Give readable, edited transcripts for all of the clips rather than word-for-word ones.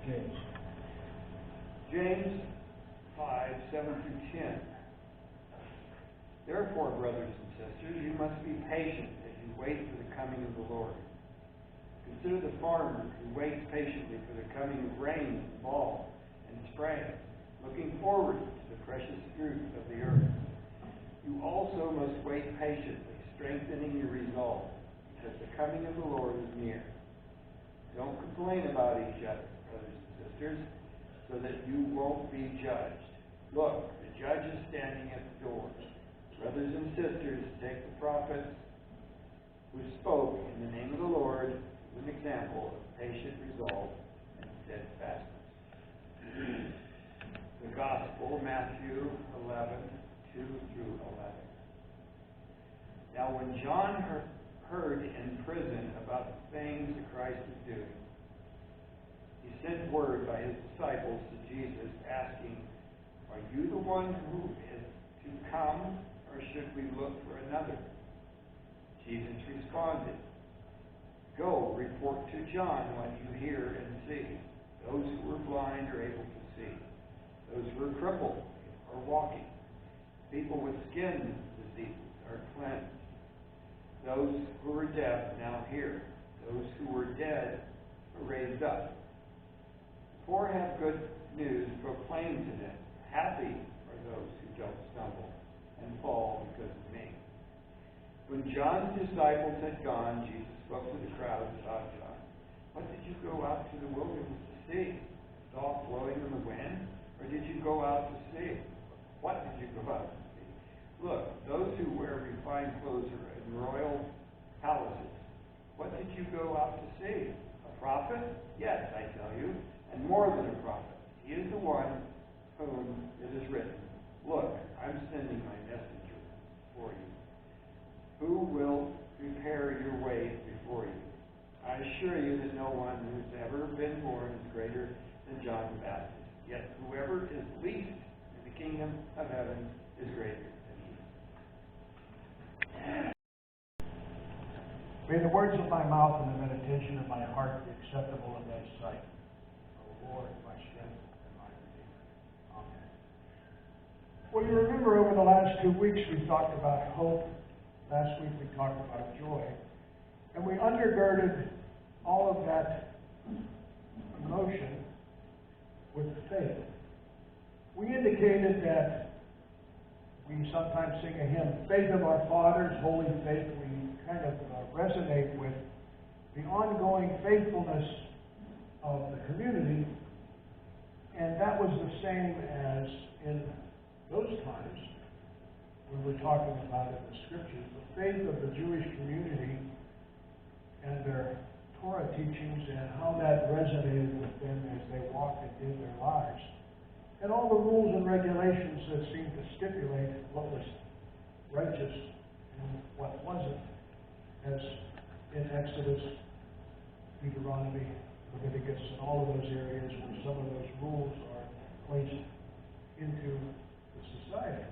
James. James 5, 7 through 10. Therefore, brothers and sisters, you must be patient as you wait for the coming of the Lord. Consider the farmer who waits patiently for the coming of rain and fall and spring, looking forward to the precious fruit of the earth. You also must wait patiently, strengthening your resolve, because the coming of the Lord is near. Don't complain about each other, brothers and sisters, so that you won't be judged. Look, the judge is standing at the door. Brothers and sisters, take the prophets who spoke in the name of the Lord as an example of patient resolve and steadfastness. The Gospel, Matthew 11, 2 through 11. Now when John heard in prison about the things that Christ was doing, he sent word by his disciples to Jesus, asking, "Are you the one who is to come, or should we look for another?" Jesus responded, "Go, report to John what you hear and see. Those who were blind are able to see. Those who are crippled are walking. People with skin diseases are cleansed. Those who were deaf now hear. Those who were dead are raised up. The poor have good news proclaimed to them. Happy are those who don't stumble and fall because of me." When John's disciples had gone, Jesus spoke to the crowds about John. "What did you go out to the wilderness to see? A dog blowing in the wind? Or did you go out to see? What did you go out to see? Look, those who wear refined clothes are in royal palaces. What did you go out to see? A prophet? Yes, I tell you, and more than a prophet. He is the one whom it is written, 'Look, I'm sending my messenger for you, who will prepare your way before you.' I assure you that no one who's ever been born is greater than John the Baptist. Yet whoever is least in the kingdom of heaven is greater than he." May the words of my mouth and the meditation of my heart be acceptable in thy sight, O Lord, my strength and my Redeemer. Amen. Well, you remember over the last 2 weeks we talked about hope. Last week we talked about joy. And we undergirded all of that emotion with faith. We indicated that we sometimes sing a hymn, Faith of Our Fathers, Holy Faith. We kind of resonate with the ongoing faithfulness of the community. And that was the same as in those times when we're talking about in the Scriptures, the faith of the Jewish community and their Torah teachings and how that resonated with them as they walked and did their lives. And all the rules and regulations that seemed to stipulate what was righteous and what wasn't, as in Exodus, Deuteronomy, Leviticus, and all of those areas where some of those rules are placed into the society.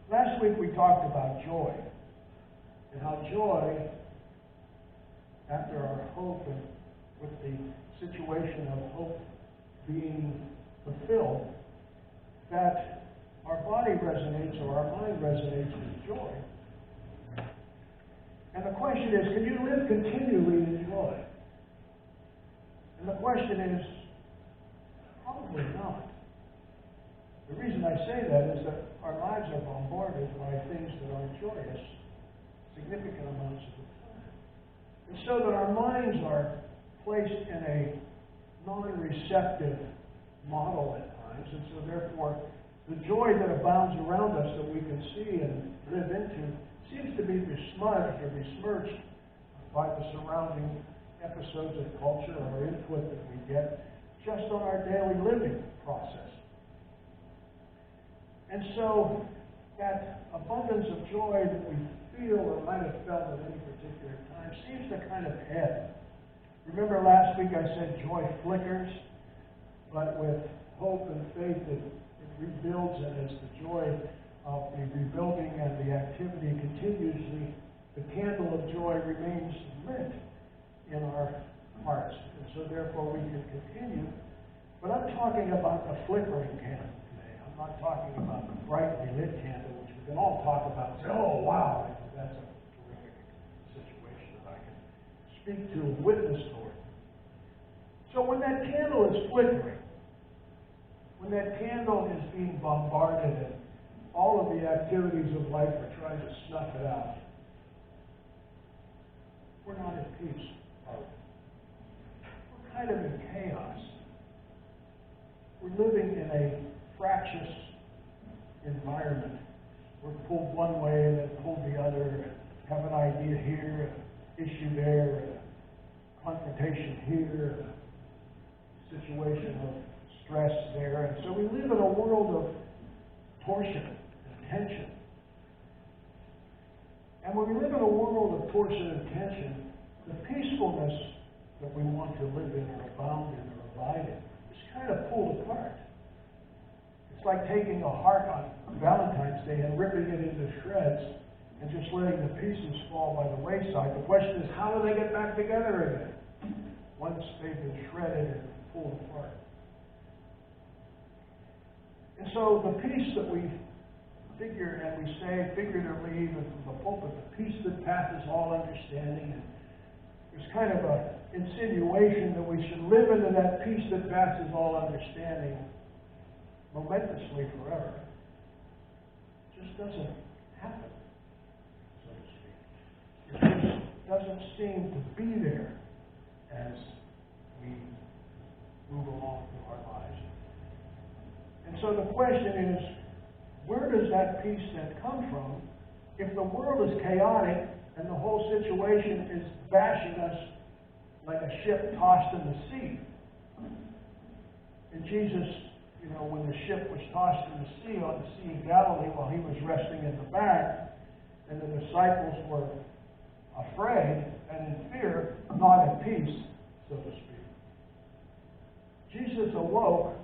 Last week we talked about joy, and how joy, after our hope and with the situation of hope being fulfilled, that our body resonates or our mind resonates with joy. And the question is, can you live continually in joy? And the question is, probably not. The reason I say that is that our lives are bombarded by things that aren't joyous significant amounts of the time. And so that our minds are placed in a non-receptive model at times, and so therefore the joy that abounds around us that we can see and live into seems to be besmudged or besmirched by the surrounding episodes of culture or input that we get just on our daily living process. And so that abundance of joy that we feel or might have felt at any particular time seems to kind of ebb. Remember last week I said joy flickers, but with hope and faith it rebuilds, and as the joy of the rebuilding and the activity continues, the candle of joy remains lit in our hearts. And so therefore we can continue. But I'm talking about the flickering candle today. I'm not talking about the brightly lit candle, which we can all talk about and say, oh, wow, that's a terrific situation that I can speak to and witness toward. So when that candle is flickering, when that candle is being bombarded and all of the activities of life are trying to snuff it out, we're not at peace, are we? We're kind of in chaos. We're living in a fractious environment. We're pulled one way and then pulled the other, have an idea here, an issue there, a confrontation here, a situation of stress there. And so we live in a world of torsion and tension. And when we live in a world of torsion and tension, the peacefulness that we want to live in or abound in or abide in is kind of pulled apart. It's like taking a heart on Valentine's Day and ripping it into shreds and just letting the pieces fall by the wayside. The question is, how do they get back together again once they've been shredded and pulled apart? And so the peace that we figure, and we say figuratively even from the pulpit, the peace that passes all understanding, and there's kind of an insinuation that we should live into that peace that passes all understanding momentously forever. It just doesn't happen, so to speak. It just doesn't seem to be there as we move along through our lives. And so the question is, where does that peace then come from if the world is chaotic and the whole situation is bashing us like a ship tossed in the sea? And Jesus, when the ship was tossed in the sea on the Sea of Galilee while he was resting in the back, and the disciples were afraid and in fear, not at peace, so to speak. Jesus awoke,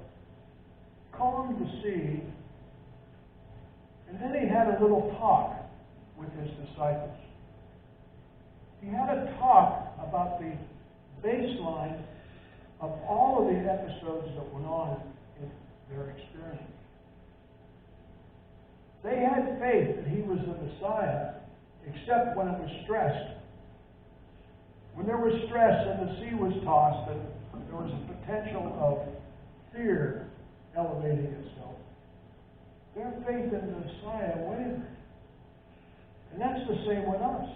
calmed the sea, and then he had a little talk with his disciples. He had a talk about the baseline of all of the episodes that went on in their experience. They had faith that he was the Messiah, except when it was stressed. When there was stress and the sea was tossed and there was a potential of fear elevating itself, their faith in the Messiah wavered. And that's the same with us.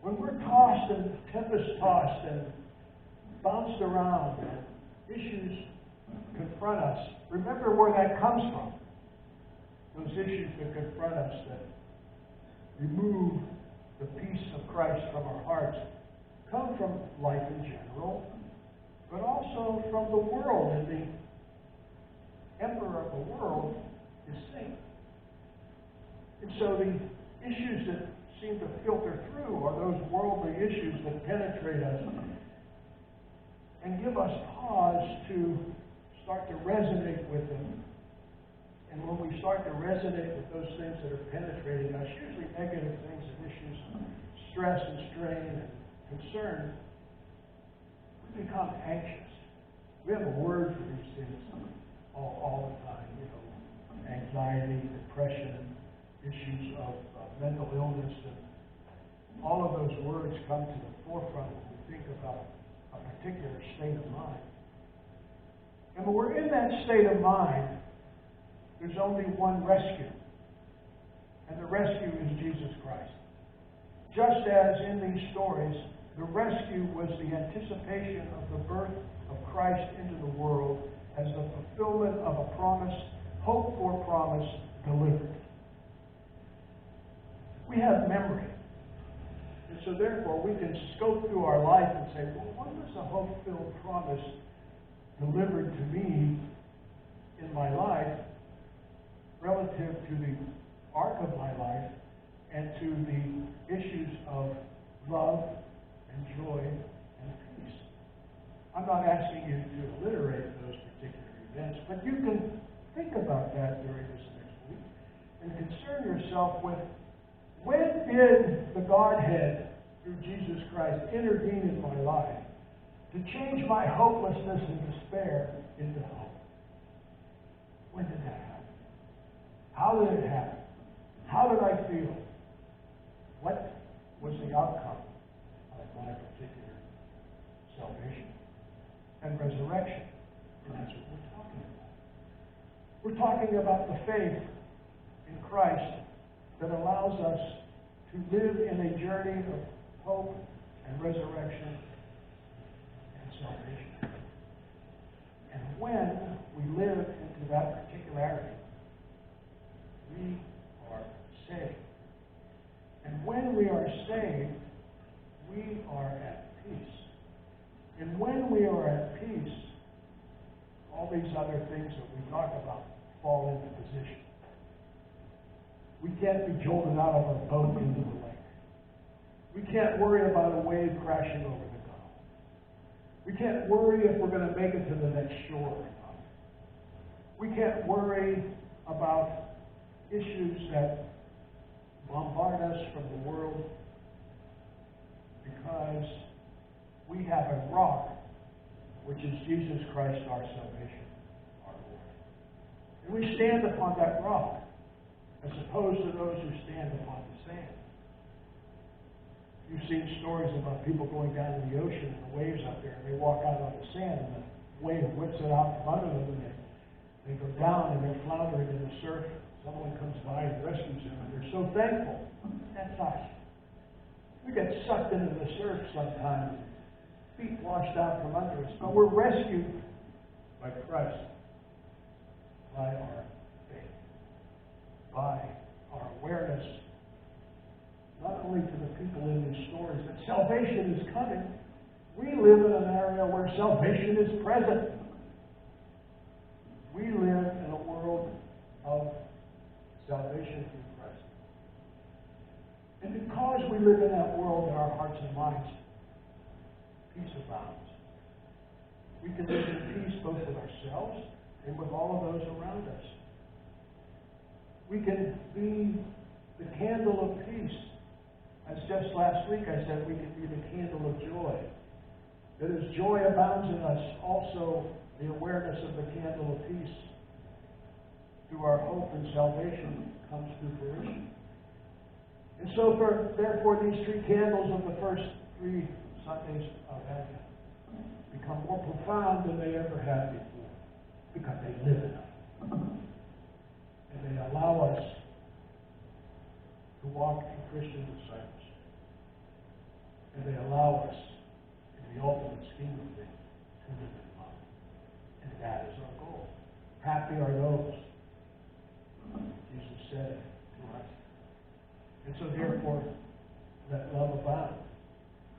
When we're tossed and tempest-tossed and bounced around and issues confront us, remember where that comes from. Those issues that confront us, that remove the peace of Christ from our hearts, come from life in general, but also from the world. And the emperor of the world is Satan. And so the issues that seem to filter through are those worldly issues that penetrate us and give us pause to start to resonate with them. And when we start to resonate with those things that are penetrating us, usually negative things and issues, stress and strain and concern, we become anxious. We have a word for these things all the time, anxiety, depression, issues of mental illness, and all of those words come to the forefront when we think about a particular state of mind. And when we're in that state of mind, there's only one rescue. And the rescue is Jesus Christ. Just as in these stories, the rescue was the anticipation of the birth of Christ into the world as the fulfillment of a promise, hope for promise, delivered. We have memory. And so therefore we can scope through our life and say, well, when was a hope-filled promise delivered to me in my life relative to the arc of my life and to the issues of love and joy and peace? I'm not asking you to alliterate those particular events, but you can think about that during this next week and concern yourself with, when did the Godhead, through Jesus Christ, intervene in my life to change my hopelessness and despair into hope. When did that happen? How did it happen? How did I feel? What was the outcome of my particular salvation and resurrection? And that's what we're talking about. We're talking about the faith in Christ that allows us to live in a journey of hope and resurrection and salvation. And when we live into that particularity, we are saved. And when we are saved, we are at peace. And when we are at peace, all these other things that we talk about fall into position. We can't be jolted out of our boat into the lake. We can't worry about a wave crashing over the gull. We can't worry if we're going to make it to the next shore or not. We can't worry about issues that bombard us from the world because we have a rock, which is Jesus Christ, our salvation, our Lord. And we stand upon that rock, as opposed to those who stand upon the sand. You've seen stories about people going down in the ocean and the waves up there, and they walk out on the sand, and the wave whips it out from under them, and they go down, and they're floundering in the surf. Someone comes by and rescues them, and they're so thankful. That's us. We get sucked into the surf sometimes, feet washed out from under us, but we're rescued by Christ, by our faith, by our awareness, not only to the people in these stories, that salvation is coming. We live in an area where salvation is present. We live in a world of salvation through Christ. And because we live in that world in our hearts and minds, peace abounds. We can live in peace both with ourselves and with all of those around us. We can be the candle of peace. As just last week I said, we can be the candle of joy. That as joy abounds in us, also the awareness of the candle of peace through our hope and salvation comes to fruition. And so, therefore, these three candles of the first 3 Sundays of Advent become more profound than they ever have before, because they live in us. And they allow us to walk in Christian disciples. And they allow us, in the ultimate scheme of things, to live in love. And that is our goal. Happy are those, Jesus said to us. And so therefore, let love abound.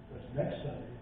Because next Sunday